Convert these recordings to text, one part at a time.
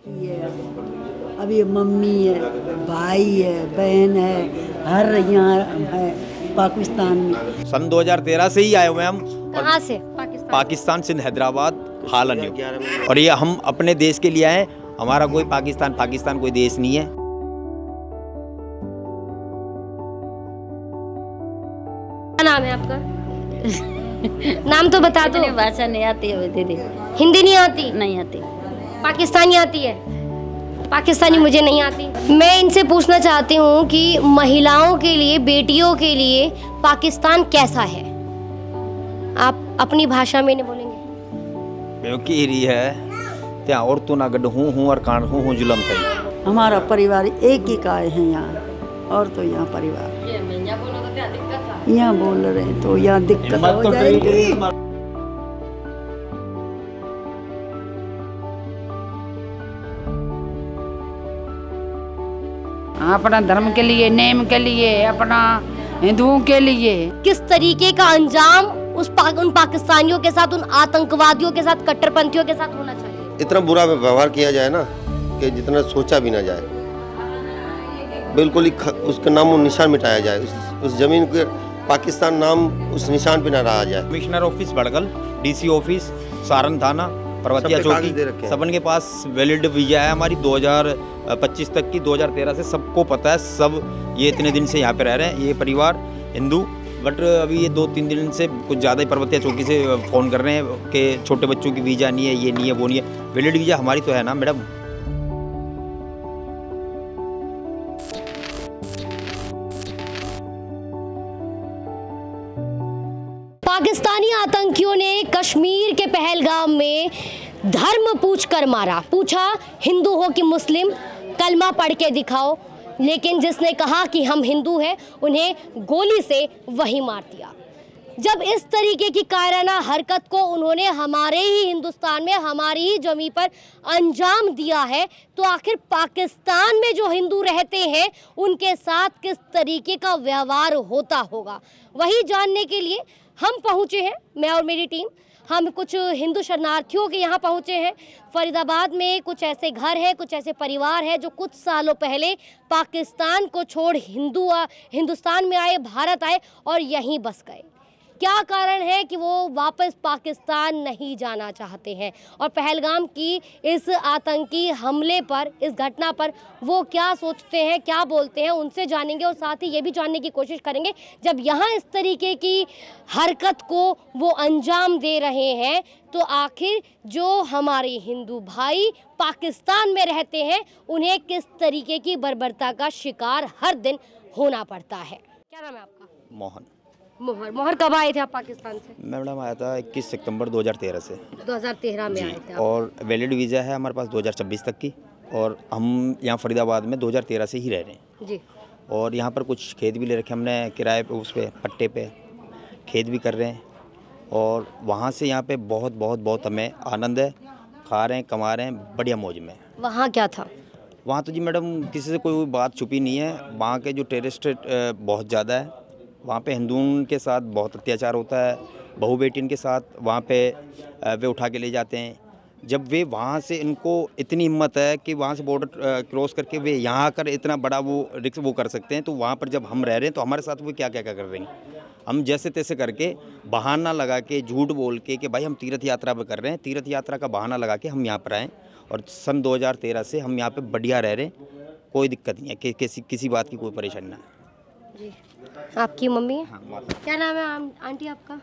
लड़की है, अब ये मम्मी है, भाई है, बहन है, हर यहाँ है पाकिस्तान में। सन 2013 से ही आए हुए हैं हम। कहाँ से? पाकिस्तान सिंध हैदराबाद हाल न्यू। और ये हम अपने देश के लिए आए, हमारा कोई पाकिस्तान कोई देश नहीं है। क्या नाम है आपका? नाम तो बता दो। भाषा नहीं आती है दीदी। हिंदी नहीं आती? नहीं आती। पाकिस्तानी आती है? पाकिस्तानी मुझे नहीं आती। मैं इनसे पूछना चाहती हूँ कि महिलाओं के लिए, बेटियों के लिए पाकिस्तान कैसा है? आप अपनी भाषा में नहीं बोलेंगे? क्योंकि रही है त्या और तो ना गड हूँ और कान हूँ जुलम थई। हमारा परिवार एक ही का है यहाँ, और तो यहाँ परिवार यहाँ बोल रहे हैं तो यहाँ दिक्कत हो जाएगी। अपना धर्म के लिए, नेम के लिए, अपना हिंदुओं के लिए। किस तरीके का अंजाम उन पाकिस्तानियों के साथ, उन आतंकवादियों के साथ, कट्टरपंथियों के साथ होना चाहिए? इतना बुरा व्यवहार किया जाए ना कि जितना सोचा भी ना जाए, बिल्कुल ही उसका नाम और निशान मिटाया जाए, उस जमीन के पाकिस्तान नाम उस निशान पे ना रहा जाए। कमिश्नर ऑफिस बड़गल, डीसी ऑफिस सारण थाना, पर्वतिया चौकी, सबन के पास वैलिड वीजा है हमारी 2025 तक की। 2013 से सबको पता है, सब ये इतने दिन से यहाँ पे रह रहे हैं, ये परिवार हिंदू। बट अभी ये 2-3 दिन से कुछ ज़्यादा ही पर्वतिया चौकी से फ़ोन कर रहे हैं कि छोटे बच्चों की वीज़ा नहीं है, ये नहीं है, वो नहीं है। वैलिड वीज़ा हमारी तो है ना मैडम। पाकिस्तानी आतंकियों ने कश्मीर के पहलगाम में धर्म पूछकर मारा। पूछा हिंदू हो कि मुस्लिम, कलमा पढ़ के दिखाओ। लेकिन जिसने कहा कि हम हिंदू हैं, उन्हें गोली से वही मार दिया। जब इस तरीके की कायराना हरकत को उन्होंने हमारे ही हिंदुस्तान में, हमारी ही जमीन पर अंजाम दिया है, तो आखिर पाकिस्तान में जो हिंदू रहते हैं उनके साथ किस तरीके का व्यवहार होता होगा, वही जानने के लिए हम पहुँचे हैं, मैं और मेरी टीम। हम कुछ हिंदू शरणार्थियों के यहाँ पहुँचे हैं। फरीदाबाद में कुछ ऐसे घर हैं, कुछ ऐसे परिवार हैं जो कुछ सालों पहले पाकिस्तान को छोड़ हिंदुस्तान में आए, भारत आए और यहीं बस गए। क्या कारण है कि वो वापस पाकिस्तान नहीं जाना चाहते हैं, और पहलगाम की इस आतंकी हमले पर, इस घटना पर वो क्या सोचते हैं, क्या बोलते हैं, उनसे जानेंगे। और साथ ही ये भी जानने की कोशिश करेंगे, जब यहाँ इस तरीके की हरकत को वो अंजाम दे रहे हैं, तो आखिर जो हमारे हिंदू भाई पाकिस्तान में रहते हैं उन्हें किस तरीके की बर्बरता का शिकार हर दिन होना पड़ता है। क्या नाम है आपका? मोहन। मोहर कब आए थे आप पाकिस्तान से? मैडम आया था 21 सितंबर 2013 से। 2013 में आए थे आप। और वैलिड वीज़ा है हमारे पास 2026 तक की, और हम यहाँ फरीदाबाद में 2013 से ही रह रहे हैं जी। और यहाँ पर कुछ खेत भी ले रखे हमने किराए पे, उस पे पट्टे पे खेत भी कर रहे हैं। और वहाँ से यहाँ पे बहुत बहुत बहुत हमें आनंद है, खा रहे हैं, कमा रहे हैं, बढ़िया मौज में। वहाँ क्या था? वहाँ तो जी मैडम किसी से कोई बात छुपी नहीं है। वहाँ के जो टेररिस्ट बहुत ज़्यादा है, वहाँ पे हिंदुओं के साथ बहुत अत्याचार होता है, बहू बेटियों के साथ वहाँ पे वे उठा के ले जाते हैं। जब वे वहाँ से, इनको इतनी हिम्मत है कि वहाँ से बॉर्डर क्रॉस करके वे यहाँ आकर इतना बड़ा वो रिस्क वो कर सकते हैं, तो वहाँ पर जब हम रह रहे हैं तो हमारे साथ वो क्या क्या क्या कर रहे हैं। हम जैसे तैसे करके बहाना लगा के, झूठ बोल के कि भाई हम तीर्थ यात्रा पर कर रहे हैं, तीर्थ यात्रा का बहाना लगा के हम यहाँ पर आएँ। और सन 2013 से हम यहाँ पर बढ़िया रह रहे हैं, कोई दिक्कत नहीं है कि किसी बात की कोई परेशानी ना है जी। आपकी मम्मी है? हाँ। क्या नाम है आंटी आपका?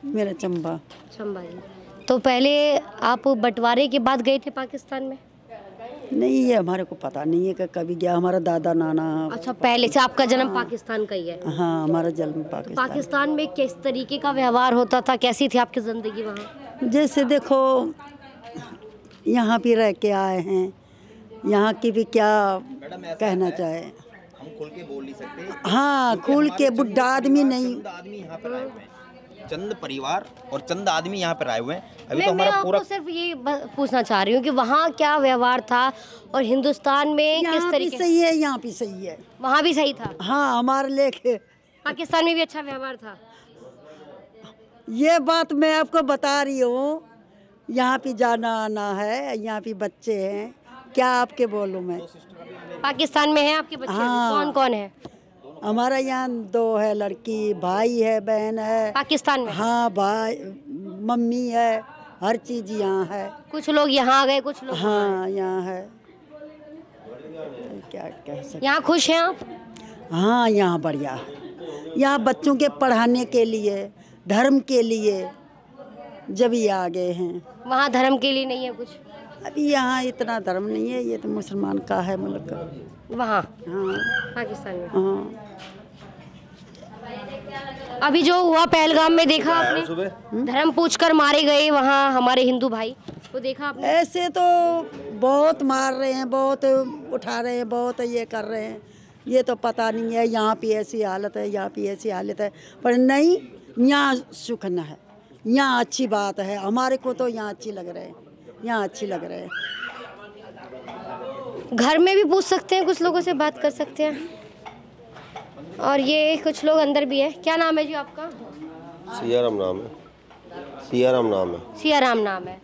मेरा चंबा। चंबा जी। तो पहले आप बंटवारे के बाद गए थे पाकिस्तान में? नहीं, ये हमारे को पता नहीं है कि कभी गया। हमारा दादा नाना। अच्छा, पहले से आपका जन्म पाकिस्तान का ही है? हाँ, हमारा जन्म पाकिस्तान में किस तरीके का व्यवहार होता था, कैसी थी आपकी ज़िंदगी वहाँ? जैसे देखो, यहाँ भी रह के आए हैं, यहाँ की भी क्या कहना चाहे, हम खुल के बोल नहीं सकते। हाँ, खुल के बुढ़ा आदमी नहीं, आदमी यहाँ पर आए हुए हैं, चंद परिवार और चंद आदमी यहाँ पर आए हुए हैं। अभी तो मैं हमारा पूरा सिर्फ ये पूछना चाह रही हूँ कि वहाँ क्या व्यवहार था और हिंदुस्तान में किस तरीके? सही है, यहाँ भी सही है, वहाँ भी सही था? हाँ, हमारे लेके पाकिस्तान में भी अच्छा व्यवहार था। ये बात मैं आपको बता रही हूँ। यहाँ पे जाना आना है, यहाँ पे बच्चे हैं, क्या आपके बोलूं मैं। पाकिस्तान में है आपके बच्चे? हाँ। कौन कौन है हमारा यहाँ 2 है लड़की, भाई है, बहन है। पाकिस्तान में? हाँ, भाई मम्मी है, हर चीज़ यहाँ है। कुछ लोग यहाँ आ गए, कुछ लोग हाँ यहाँ है। क्या कह सकते। यहाँ खुश हैं आप? हाँ यहाँ बढ़िया है। यहाँ बच्चों के पढ़ाने के लिए, धर्म के लिए जब ये आ गए हैं। वहाँ धर्म के लिए नहीं है कुछ? अभी यहाँ इतना धर्म नहीं है, ये तो मुसलमान का है मुल्क। वहाँ? हाँ पाकिस्तान में? हाँ। अभी जो हुआ पहलगाम में देखा आपने, धर्म पूछकर मारे गए वहाँ हमारे हिंदू भाई, वो देखा आपने? ऐसे तो बहुत मार रहे हैं, बहुत उठा रहे हैं, बहुत ये कर रहे हैं। ये तो पता नहीं है यहाँ पे ऐसी हालत है, यहाँ पे ऐसी हालत है, पर नहीं यहाँ सुख न है, यहाँ अच्छी बात है। हमारे को तो यहाँ अच्छी लग रहे हैं, यहाँ अच्छी लग रहे हैं। घर में भी पूछ सकते हैं, कुछ लोगों से बात कर सकते हैं। और ये कुछ लोग अंदर भी हैं। क्या नाम है जी आपका? सियाराम नाम है। सियाराम नाम है। सियाराम नाम है।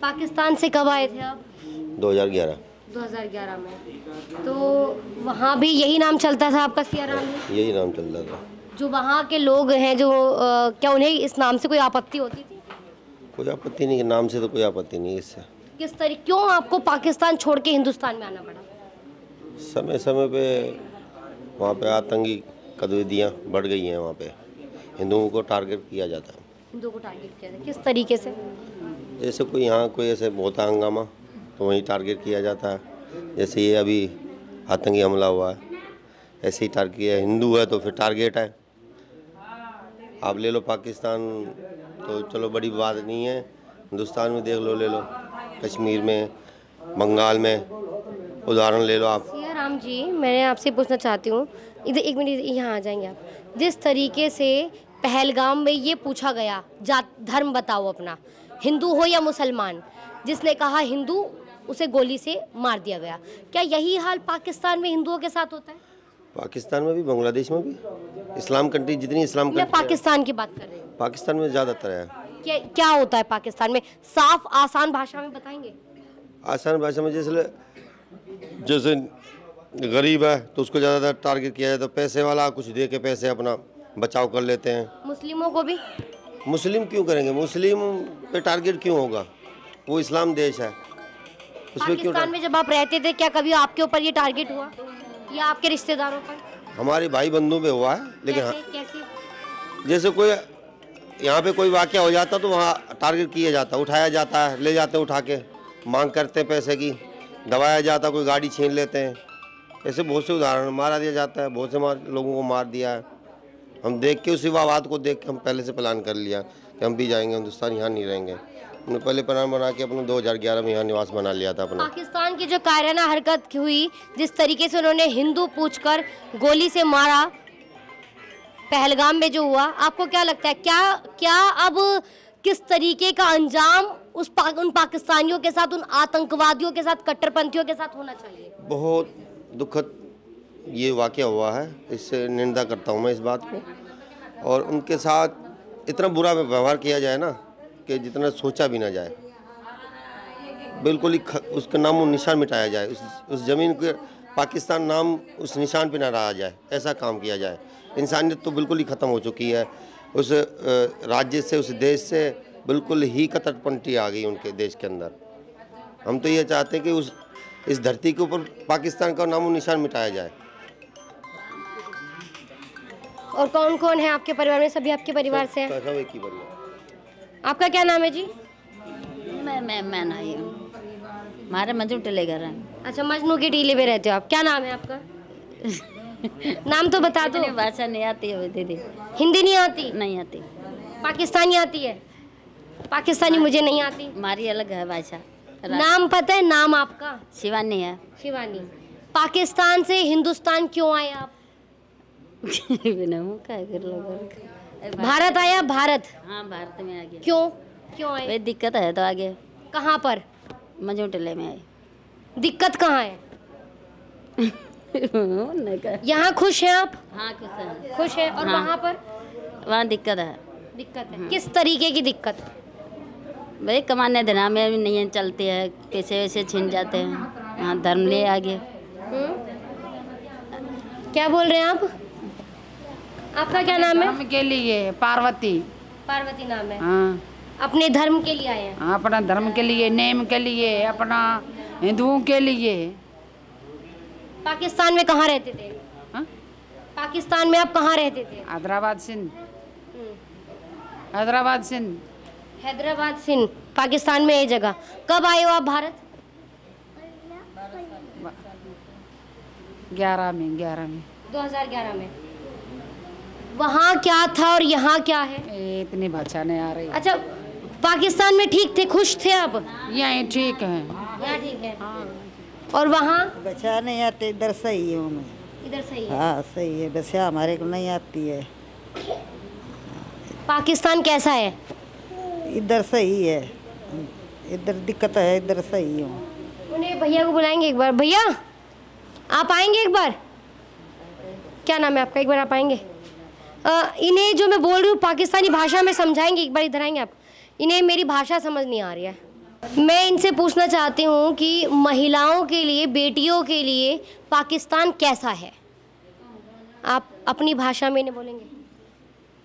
पाकिस्तान से कब आए थे आप? 2011। 2011 में। तो वहाँ भी यही नाम चलता था आपका, सियाराम में? यही नाम चलता था। जो वहाँ के लोग हैं जो क्या उन्हें इस नाम से कोई आपत्ति होती थी? कोई आपत्ति नहीं, नाम से तो कोई आपत्ति नहीं इससे। किस तरीके, क्यों आपको पाकिस्तान छोड़ के हिंदुस्तान में आना पड़ा? समय समय पे वहाँ पे आतंकी गतिविधियाँ बढ़ गई हैं। वहाँ पे हिंदुओं को टारगेट किया जाता है। हिंदुओं को टारगेट किया जाता है किस तरीके से? जैसे कोई यहाँ कोई ऐसे होता हंगामा तो वहीं टारगेट किया जाता है। जैसे ये अभी आतंकी हमला हुआ है, ऐसे ही टारगेट किया। हिंदू है तो फिर टारगेट है। आप ले लो पाकिस्तान तो चलो बड़ी बात नहीं है, हिंदुस्तान में देख लो, ले लो कश्मीर में, बंगाल में, उदाहरण ले लो आप। सियाराम जी, मैं आपसे पूछना चाहती हूँ, इधर एक मिनट यहाँ आ जाएंगे आप। जिस तरीके से पहलगाम में ये पूछा गया, जात धर्म बताओ अपना, हिंदू हो या मुसलमान, जिसने कहा हिंदू उसे गोली से मार दिया गया। क्या यही हाल पाकिस्तान में हिंदुओं के साथ होता है? पाकिस्तान में भी, बांग्लादेश में भी, इस्लाम कंट्री जितनी इस्लाम मैं कंट्री, पाकिस्तान की बात कर रही हूँ। पाकिस्तान में ज़्यादातर है। क्या होता है पाकिस्तान में? साफ आसान भाषा में बताएंगे? आसान भाषा में जैसे गरीब है तो उसको ज़्यादातर टारगेट किया जाता है। पैसे वाला कुछ दे के पैसे अपना बचाव कर लेते हैं। मुस्लिमों को भी? मुस्लिम क्यों करेंगे? मुस्लिम पे टारगेट क्यों होगा? वो इस्लाम देश है, उसमें क्यों? पाकिस्तान में जब आप रहते थे क्या कभी आपके ऊपर ये टारगेट हुआ या आपके रिश्तेदारों पर? हमारे भाई बंधुओं पे हुआ है, लेकिन कैसे? जैसे कोई यहाँ पे कोई वाक़या हो जाता तो वहाँ टारगेट किया जाता, उठाया जाता है, ले जाते हैं उठा के, मांग करते हैं पैसे की, दबाया जाता, कोई गाड़ी छीन लेते हैं। ऐसे बहुत से उदाहरण, मारा दिया जाता है, बहुत से लोगों को मार दिया है। हम देख के उसी वाद को देख के हम पहले से प्लान कर लिया कि हम भी जाएंगे हिंदुस्तान, यहाँ नहीं रहेंगे। हमने पहले प्लान बना के अपने 2011 में यहाँ निवास बना लिया था अपना। पाकिस्तान की जो कायराना हरकत हुई, जिस तरीके से उन्होंने हिंदू पूछकर गोली से मारा पहलगाम में जो हुआ, आपको क्या लगता है क्या अब किस तरीके का अंजाम उन पाकिस्तानियों के साथ, उन आतंकवादियों के साथ, कट्टरपंथियों के साथ होना चाहिए? बहुत दुखद ये वाक़या हुआ है, इससे निंदा करता हूँ मैं इस बात को। और उनके साथ इतना बुरा व्यवहार किया जाए ना कि जितना सोचा भी ना जाए, बिल्कुल ही उसका नामो निशान मिटाया जाए, उस ज़मीन के पाकिस्तान नाम उस निशान पे ना रहा जाए, ऐसा काम किया जाए। इंसानियत तो बिल्कुल ही ख़त्म हो चुकी है। उस राज्य से, उस देश से बिल्कुल ही कट्टरपंथी आ गई उनके देश के अंदर। हम तो ये चाहते हैं कि इस धरती के ऊपर पाकिस्तान का नामो निशान मिटाया जाए। और कौन कौन है आपके परिवार में? सभी आपके परिवार से हैं? सब एक ही परिवार। आपका क्या नाम है जी? मैं नहीं हूँ, हमारे मजनू टिले घर हैं। अच्छा, मजनू के टीले में रहते हो आप। क्या नाम है आपका? नाम तो बता दो। भाषा नहीं आती है दीदी। हिंदी नहीं आती? नहीं आती। पाकिस्तानी आती है? पाकिस्तानी मुझे नहीं आती। हमारी अलग है भाषा। नाम पता है? नाम आपका? शिवानी है। शिवानी। पाकिस्तान से हिंदुस्तान क्यों आए आप? भारत आया? भारत? हाँ, भारत में आ गया। क्यों आए? दिक्कत है तो आगे। कहाँ पर? मजनू टिले में आए। दिक्कत कहाँ है? यहाँ खुश हैं आप? हाँ, खुश है। और हाँ। वहाँ पर? वहाँ दिक्कत है। दिक्कत है। किस तरीके की दिक्कत? भाई कमाने धना में भी नहीं चलते हैं, पैसे वैसे छीन जाते हैं। हाँ, धर्म ले आगे। क्या बोल रहे हैं आप? आपका क्या नाम है? धर्म के लिए पार्वती। पार्वती नाम है। हाँ, अपने धर्म के लिए आए हैं। हाँ, अपना धर्म के लिए, नेम के लिए, अपना हिंदुओं के लिए। पाकिस्तान में कहाँ रहते थे? हाँ? पाकिस्तान में आप कहाँ रहते थे? हैदराबाद सिंध। हैदराबाद सिंध। हैदराबाद सिंध पाकिस्तान में ये जगह। कब आए हो आप भारत? 11 में 2011 में। वहाँ क्या था और यहाँ क्या है? इतनी भाषा नहीं आ रही। अच्छा, पाकिस्तान में ठीक थे, खुश थे आप? यहाँ ठीक है। यहाँ ठीक है। और वहाँ? बचा नहीं आते, इधर सही हूँ मैं। इधर सही है। हाँ सही है, बचा हमारे को नहीं आती है। पाकिस्तान कैसा है? इधर सही है, इधर दिक्कत है, इधर सही हूँ। उन्हें भैया को बुलाएंगे एक बार। भैया आप आएंगे एक बार? क्या नाम है आपका? एक बार आप आएंगे? इन्हें जो मैं बोल रही हूँ पाकिस्तानी भाषा में समझाएंगे? एक बार इधर आएंगे आप? इन्हें मेरी भाषा समझ नहीं आ रही है। मैं इनसे पूछना चाहती हूँ कि महिलाओं के लिए, बेटियों के लिए पाकिस्तान कैसा है? आप अपनी भाषा में इन्हें बोलेंगे?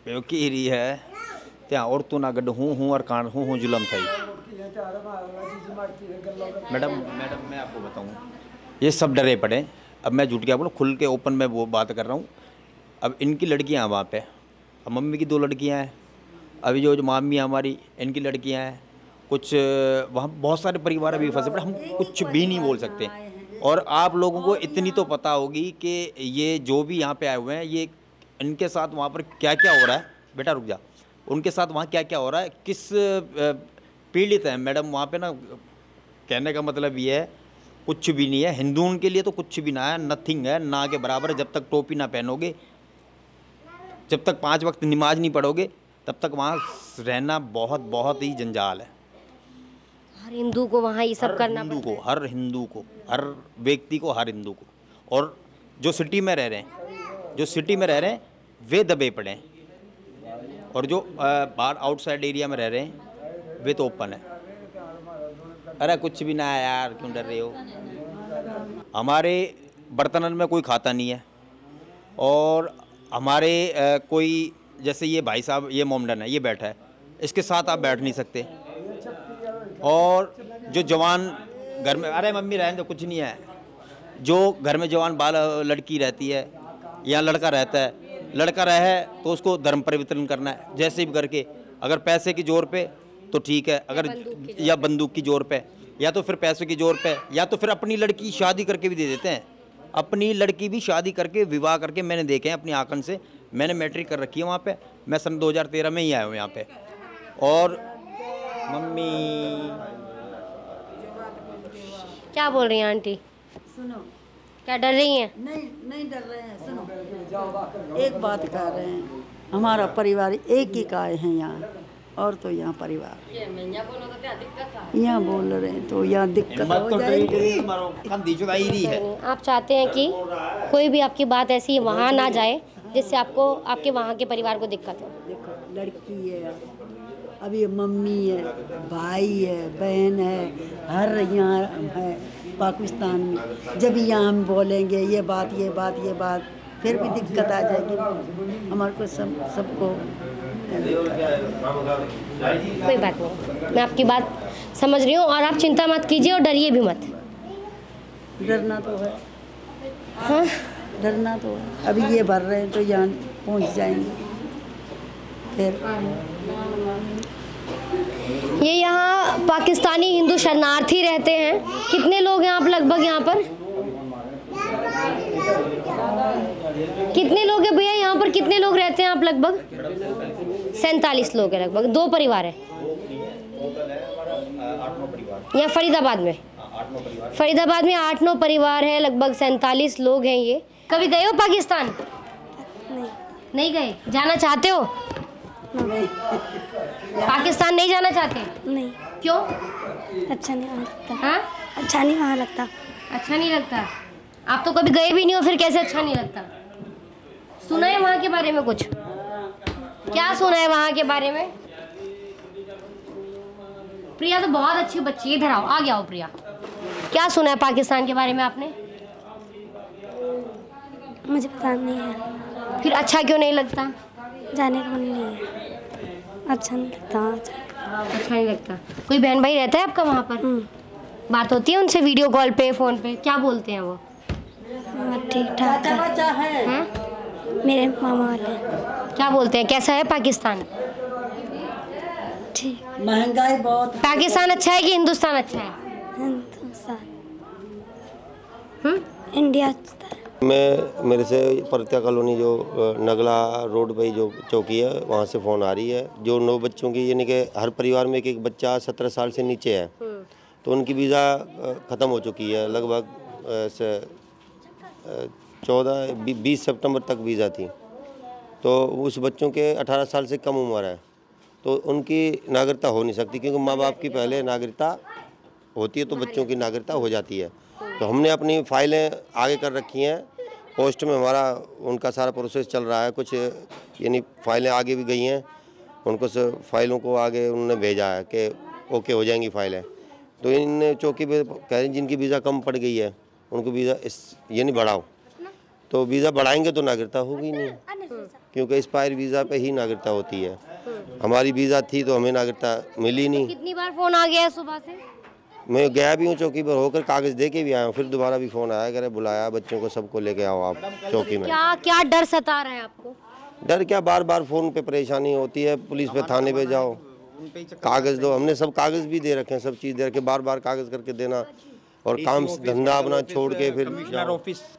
क्योंकि रही है ત્યાં औरतों ना गड हूँ और कान हूँ जुलम थी। मैडम मैं आपको बताऊँ, ये सब डरे पड़े। अब मैं झूठ क्या बोलूँ, खुल के ओपन में वो बात कर रहा हूँ। अब इनकी लड़कियाँ हैं वहाँ पे, अब मम्मी की 2 लड़कियाँ हैं, अभी जो मामी हमारी इनकी लड़कियाँ हैं, कुछ वहाँ बहुत सारे परिवार अभी फंसे पड़े। हम कुछ भी नहीं बोल सकते। और आप लोगों को इतनी तो पता होगी कि ये जो भी यहाँ पे आए हुए हैं, ये इनके साथ वहाँ पर क्या क्या हो रहा है। बेटा रुक जा, उनके साथ वहाँ क्या क्या हो रहा है, किस पीड़ित है मैडम वहाँ पे ना। कहने का मतलब ये है कुछ भी नहीं है। हिंदुओं के लिए तो कुछ भी ना है, नथिंग है, ना के बराबर है। जब तक टोपी ना पहनोगे, जब तक 5 वक्त नमाज नहीं पढ़ोगे, तब तक वहाँ रहना बहुत बहुत ही जंजाल है। हर हिंदू को वहाँ ये सब करना पड़ता है। हर हिंदू को, हर व्यक्ति को, हर हिंदू को। और जो सिटी में रह रहे हैं, वे दबे पड़े हैं। और जो बाहर आउटसाइड एरिया में रह रहे हैं, वे तो ओपन है। अरे कुछ भी ना है यार, क्यों डर रहे हो? हमारे बर्तन में कोई खाता नहीं है। और हमारे कोई, जैसे ये भाई साहब, ये मोमडन है, ये बैठा है, इसके साथ आप बैठ नहीं सकते। और जो जवान घर में, अरे मम्मी रहने दो, कुछ नहीं है, जो घर में जवान बाल लड़की रहती है या लड़का रहता है, लड़का रहे तो उसको धर्म परिवर्तन करना है जैसे भी करके। अगर पैसे की जोर पे तो ठीक है, अगर या बंदूक की जोर पे, या तो फिर पैसों की जोर पे, या तो फिर अपनी लड़की शादी करके भी दे देते हैं। अपनी लड़की भी शादी करके, विवाह करके मैंने देखे हैं अपनी आंखों से। मैंने मैट्रिक कर रखी है वहाँ पे। मैं सन 2013 में ही आया हूँ यहाँ पे। और मम्मी क्या बोल रही हैं आंटी? सुनो, क्या डर रही हैं? नहीं डर रहे हैं। सुनो, एक बात कह रहे हैं, हमारा परिवार एक ही का है यहाँ, और तो यहाँ परिवार यहाँ बोल रहे हैं तो यहाँ दिक्कत हो जाएगी। आप चाहते हैं कि कोई भी आपकी बात ऐसी वहाँ ना जाए जिससे आपको, आपके वहाँ के परिवार को दिक्कत हो। देखो, लड़की है, अभी मम्मी है, भाई है, बहन है, हर यहाँ है पाकिस्तान में। जब यहाँ हम बोलेंगे ये बात फिर भी दिक्कत आ जाएगी हमारे को, सबको। कोई बात नहीं, मैं आपकी बात समझ रही हूँ और आप चिंता मत कीजिए और डरिए भी मत। डरना तो है। हाँ, डरना तो है। अभी ये भर रहे हैं तो यहाँ पहुँच जाएंगे फिर। ये यहाँ पाकिस्तानी हिंदू शरणार्थी रहते हैं। कितने लोग हैं आप लगभग यहाँ पर? कितने लोग हैं भैया यहाँ पर? कितने लोग रहते हैं आप लगभग? 47 लोग हैं लगभग। 2 परिवार हैं यहाँ फरीदाबाद में। फरीदाबाद में 8-9 परिवार है, लगभग 47 लोग हैं ये। कभी गए हो पाकिस्तान? नहीं गए? जाना चाहते हो? नहीं। पाकिस्तान नहीं जाना चाहते? नहीं। क्यों? अच्छा नहीं वहाँ लगता। हाँ? अच्छा नहीं वहाँ लगता। अच्छा नहीं लगता? आप तो कभी गए भी नहीं हो, फिर कैसे अच्छा नहीं लगता? सुना है वहाँ के बारे में कुछ? क्या सुना है वहाँ के बारे में? प्रिया तो बहुत अच्छी बच्ची है, इधर आओ, आ गया हो प्रिया। क्या सुना है पाकिस्तान के बारे में आपने? मुझे पता नहीं है। फिर अच्छा क्यों नहीं लगता? जाने का मन नहीं है, अच्छा नहीं लगता। अच्छा नहीं लगता। कोई बहन भाई रहता है आपका वहाँ पर? बात होती है उनसे वीडियो कॉल पे, फ़ोन पे? क्या बोलते हैं वो? ठीक ठाक है। मेरे मामा वाले क्या बोलते हैं, कैसा है पाकिस्तान? ठीक। महंगाई बहुत। पाकिस्तान अच्छा है कि हिंदुस्तान अच्छा है? हिंदुस्तान। इंडिया अच्छा है। मैं मेरे से परत्या कॉलोनी जो नगला रोड पे जो चौकी है वहाँ से फ़ोन आ रही है। जो 9 बच्चों की, यानी कि हर परिवार में एक बच्चा 17 साल से नीचे है, तो उनकी वीज़ा ख़त्म हो चुकी है। लगभग 20 सितंबर तक वीज़ा थी। तो उस बच्चों के 18 साल से कम उम्र है, तो उनकी नागरिकता हो नहीं सकती, क्योंकि माँ बाप की पहले नागरिकता होती है तो बच्चों की नागरिकता हो जाती है। तो हमने अपनी फ़ाइलें आगे कर रखी हैं, पोस्ट में हमारा उनका सारा प्रोसेस चल रहा है। कुछ यानी फ़ाइलें आगे भी गई हैं, उनको फ़ाइलों को आगे उन्होंने भेजा है कि ओके हो जाएंगी फ़ाइलें। तो इन चौकी पे कह रहे हैं जिनकी वीज़ा कम पड़ गई है उनको वीज़ा ये नहीं बढ़ाओ, तो वीज़ा बढ़ाएंगे तो नागरिकता होगी नहीं, क्योंकि एक्सपायर वीज़ा पे ही नागरिकता होती है। हमारी वीज़ा थी तो हमें नागरिकता मिली नहीं। कितनी बार फ़ोन आ गया है सुबह से? मैं गया भी हूँ चौकी पर होकर, कागज़ दे के भी आया हूँ, फिर दोबारा भी फ़ोन आया, करे बुलाया बच्चों को, सबको लेके आओ आप चौकी में। क्या क्या डर सता रहा है आपको? डर क्या, बार बार फ़ोन पे परेशानी होती है, पुलिस पे, थाने पे जाओ, कागज़ दो। हमने सब कागज़ भी दे रखे हैं, सब चीज़ दे रखे, बार बार कागज़ करके देना, और काम धंधा अपना छोड़ के फिर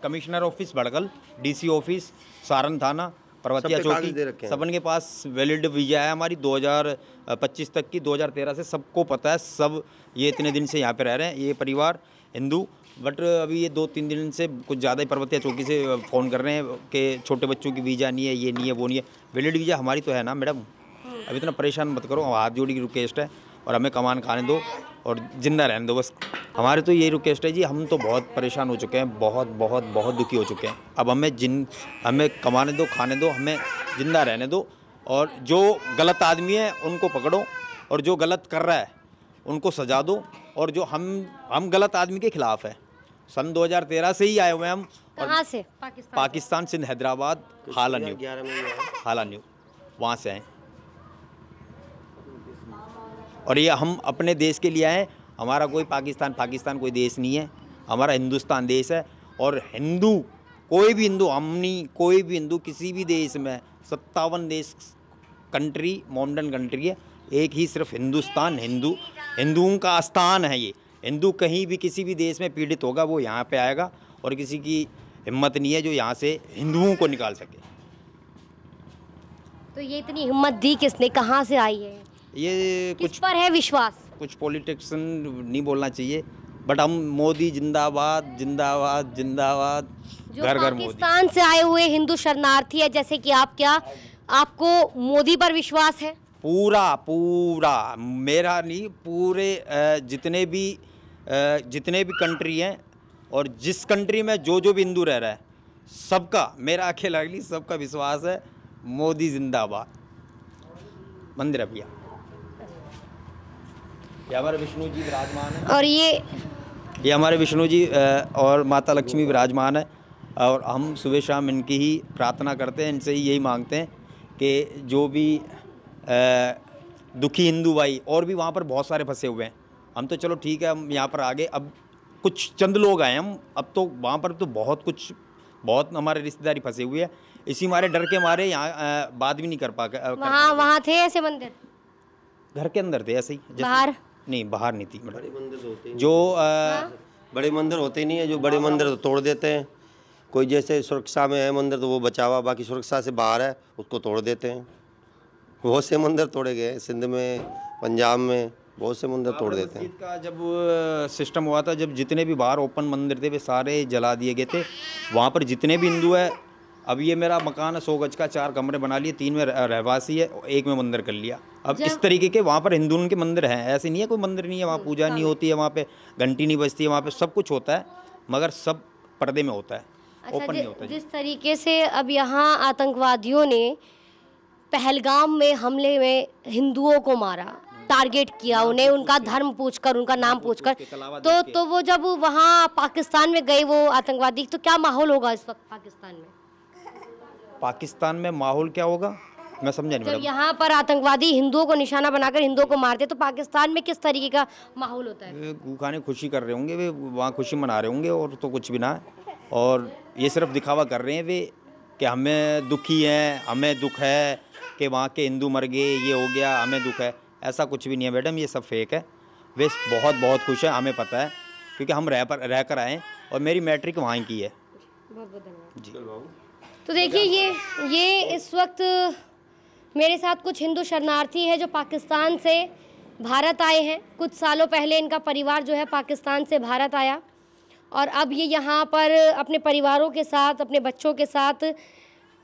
कमिश्नर ऑफिस भड़कल, डीसी ऑफिस, सारण थाना, पर्वतिया चौकी, सबन के पास वैलिड वीज़ा है हमारी 2025 तक की। 2013 से सबको पता है, सब ये इतने दिन से यहाँ पे रह रहे हैं, ये परिवार हिंदू। बट अभी ये 2-3 दिन से कुछ ज़्यादा ही पर्वतिया चौकी से फ़ोन कर रहे हैं कि छोटे बच्चों की वीज़ा नहीं है, ये नहीं है, वो नहीं है। वैलिड वीज़ा हमारी तो है ना मैडम, अब इतना परेशान मत करो, हाथ जोड़ी की रिक्वेस्ट है, और हमें कमान खाने दो और ज़िंदा रहने दो बस। हमारे तो ये रिक्वेस्ट है जी, हम तो बहुत परेशान हो चुके हैं, बहुत बहुत बहुत दुखी हो चुके हैं। अब हमें कमाने दो, खाने दो, हमें ज़िंदा रहने दो, और जो गलत आदमी है उनको पकड़ो, और जो गलत कर रहा है उनको सजा दो, और जो हम गलत आदमी के ख़िलाफ़ है। सन 2013 से ही आए हुए हैं हम। कहाँ से? पाकिस्तान, सिंध, हैदराबाद, हाला न्यू, वहाँ से आए। और ये हम अपने देश के लिए आए। हमारा कोई पाकिस्तान कोई देश नहीं है, हमारा हिंदुस्तान देश है। और हिंदू, कोई भी हिंदू, कोई भी हिंदू किसी भी देश में 57 देश कंट्री, मॉडर्न कंट्री है, एक ही सिर्फ हिंदुस्तान, हिंदुओं का स्थान है ये। हिंदू कहीं भी किसी भी देश में पीड़ित होगा वो यहाँ पे आएगा, और किसी की हिम्मत नहीं है जो यहाँ से हिंदुओं को निकाल सके। तो ये इतनी हिम्मत दी किसने, कहाँ से आई है? ये किस पर है विश्वास? कुछ पॉलिटिशियन नहीं बोलना चाहिए, बट हम मोदी जिंदाबाद जिंदाबाद जिंदाबाद, घर घर मोदी। पाकिस्तान से आए हुए हिंदू शरणार्थी है जैसे कि आप, क्या आपको मोदी पर विश्वास है? पूरा मेरा नहीं, पूरे जितने भी कंट्री हैं, और जिस कंट्री में जो भी हिंदू रह रहा है, सबका, मेरा अकेला नहीं, सबका विश्वास है मोदी जिंदाबाद। मंदिर है भैया, ये हमारे विष्णु जी विराजमान है, और ये हमारे विष्णु जी और माता लक्ष्मी विराजमान है। और हम सुबह शाम इनकी ही प्रार्थना करते हैं, इनसे ही यही मांगते हैं कि जो भी दुखी हिंदू भाई, और भी वहाँ पर बहुत सारे फंसे हुए हैं। हम तो चलो ठीक है, हम यहाँ पर आ गए, अब कुछ चंद लोग आए हम, अब तो वहाँ पर तो बहुत हमारे रिश्तेदारी फंसे हुए हैं। इसी हमारे डर के मारे यहाँ बात भी नहीं कर पा। वहाँ थे ऐसे मंदिर? घर के अंदर थे ऐसे ही, बाहर नहीं, बाहर नहीं थी। बड़े मंदिर होते हैं, जो बड़े मंदिर होते नहीं है, जो बड़े मंदिर तो तोड़ देते हैं। कोई जैसे सुरक्षा में है मंदिर तो वो बचा हुआ, बाकी सुरक्षा से बाहर है उसको तोड़ देते हैं। बहुत से मंदिर तोड़े गए, सिंध में, पंजाब में बहुत से मंदिर तोड़ देते हैं। का जब सिस्टम हुआ था, जब जितने भी बाहर ओपन मंदिर थे वे सारे जला दिए गए थे। वहाँ पर जितने भी हिंदू है, अब ये मेरा मकान है 100 गज का, 4 कमरे बना लिए, 3 में रहवासी है, 1 में मंदिर कर लिया। अब इस तरीके के वहाँ पर हिंदुओं के मंदिर हैं, ऐसे नहीं है कोई मंदिर नहीं है, वहाँ पूजा नहीं होती है, वहाँ पे घंटी नहीं बजती है, वहाँ पे सब कुछ होता है, मगर सब पर्दे में होता है, ओपन नहीं होता है। जिस तरीके से अब यहाँ आतंकवादियों ने पहलगाम में हमले में हिंदुओं को मारा, टारगेट किया उन्हें, उनका धर्म पूछकर, उनका नाम पूछकर, तो वो जब वहाँ पाकिस्तान में गए वो आतंकवादी, तो क्या माहौल होगा इस वक्त पाकिस्तान में? पाकिस्तान में माहौल क्या होगा, मैं समझा नहीं जब मैडम। यहाँ पर आतंकवादी हिंदुओं को निशाना बनाकर हिंदुओं को मारते, तो पाकिस्तान में किस तरीके का माहौल होता है? वे गूखाने खुशी कर रहे होंगे, वे वहाँ खुशी मना रहे होंगे, और तो कुछ भी ना है। और ये सिर्फ दिखावा कर रहे हैं वे कि हमें दुखी हैं, हमें दुख है कि वहाँ के हिंदू मर गए, ये हो गया, हमें दुख है। ऐसा कुछ भी नहीं है मैडम, ये सब फेक है। वे बहुत बहुत खुश हैं, हमें पता है, क्योंकि हम रह कर आए और मेरी मैट्रिक वहाँ की है। बहुत बहुत धन्यवाद जी। तो देखिए ये इस वक्त मेरे साथ कुछ हिंदू शरणार्थी हैं जो पाकिस्तान से भारत आए हैं। कुछ सालों पहले इनका परिवार जो है पाकिस्तान से भारत आया, और अब ये यहाँ पर अपने परिवारों के साथ, अपने बच्चों के साथ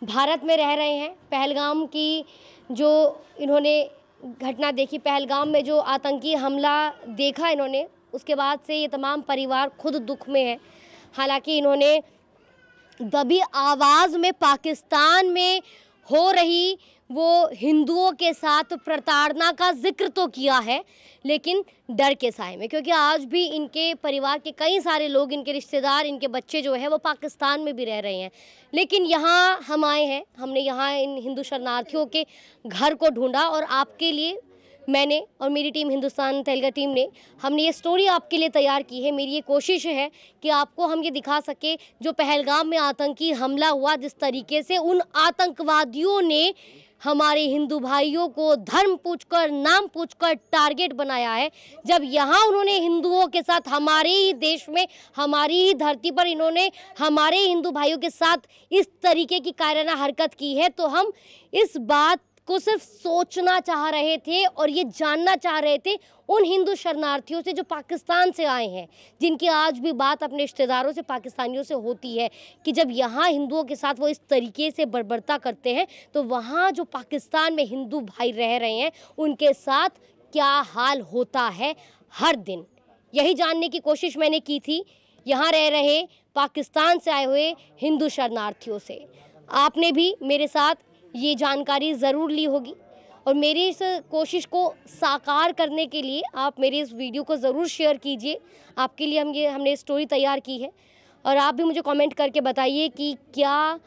भारत में रह रहे हैं। पहलगाम की जो इन्होंने घटना देखी, पहलगाम में जो आतंकी हमला देखा इन्होंने, उसके बाद से ये तमाम परिवार खुद दुख में है। हालांकि इन्होंने दबी आवाज़ में पाकिस्तान में हो रही वो हिंदुओं के साथ प्रताड़ना का जिक्र तो किया है, लेकिन डर के साए में, क्योंकि आज भी इनके परिवार के कई सारे लोग, इनके रिश्तेदार, इनके बच्चे जो है वो पाकिस्तान में भी रह रहे हैं। लेकिन यहाँ हम आए हैं, हमने यहाँ इन हिंदू शरणार्थियों के घर को ढूंढा, और आपके लिए मैंने और मेरी टीम, हिंदुस्तान तेलुगु टीम ने, हमने ये स्टोरी आपके लिए तैयार की है। मेरी ये कोशिश है कि आपको हम ये दिखा सके जो पहलगाम में आतंकी हमला हुआ, जिस तरीके से उन आतंकवादियों ने हमारे हिंदू भाइयों को धर्म पूछकर, नाम पूछकर टारगेट बनाया है। जब यहाँ उन्होंने हिंदुओं के साथ, हमारे ही देश में, हमारी ही धरती पर इन्होंने हमारे हिंदू भाइयों के साथ इस तरीके की कायराना हरकत की है, तो हम इस बात को सिर्फ सोचना चाह रहे थे और ये जानना चाह रहे थे उन हिंदू शरणार्थियों से जो पाकिस्तान से आए हैं, जिनकी आज भी बात अपने रिश्तेदारों से, पाकिस्तानियों से होती है कि जब यहाँ हिंदुओं के साथ वो इस तरीके से बर्बरता करते हैं, तो वहाँ जो पाकिस्तान में हिंदू भाई रह रहे हैं उनके साथ क्या हाल होता है हर दिन। यही जानने की कोशिश मैंने की थी यहाँ रह रहे पाकिस्तान से आए हुए हिंदू शरणार्थियों से। आपने भी मेरे साथ ये जानकारी ज़रूर ली होगी, और मेरी इस कोशिश को साकार करने के लिए आप मेरी इस वीडियो को ज़रूर शेयर कीजिए। आपके लिए हमने स्टोरी तैयार की है, और आप भी मुझे कमेंट करके बताइए कि क्या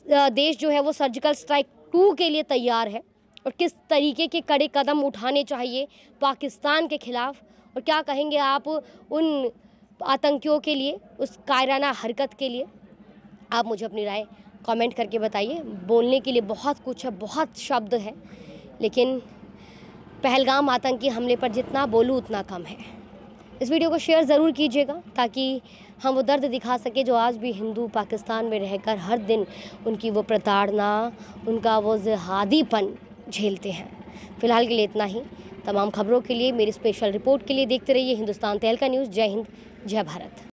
देश जो है वो सर्जिकल स्ट्राइक 2 के लिए तैयार है, और किस तरीके के कड़े कदम उठाने चाहिए पाकिस्तान के ख़िलाफ़, और क्या कहेंगे आप उन आतंकियों के लिए, उस कायराना हरकत के लिए। आप मुझे अपनी राय कमेंट करके बताइए। बोलने के लिए बहुत कुछ है, बहुत शब्द है, लेकिन पहलगाम आतंकी हमले पर जितना बोलूँ उतना कम है। इस वीडियो को शेयर ज़रूर कीजिएगा ताकि हम वो दर्द दिखा सके जो आज भी हिंदू पाकिस्तान में रहकर हर दिन उनकी वो प्रताड़ना, उनका वो जिहादीपन झेलते हैं। फ़िलहाल के लिए इतना ही। तमाम खबरों के लिए, मेरी स्पेशल रिपोर्ट के लिए देखते रहिए हिंदुस्तान तेलुगु न्यूज़। जय हिंद, जय भारत।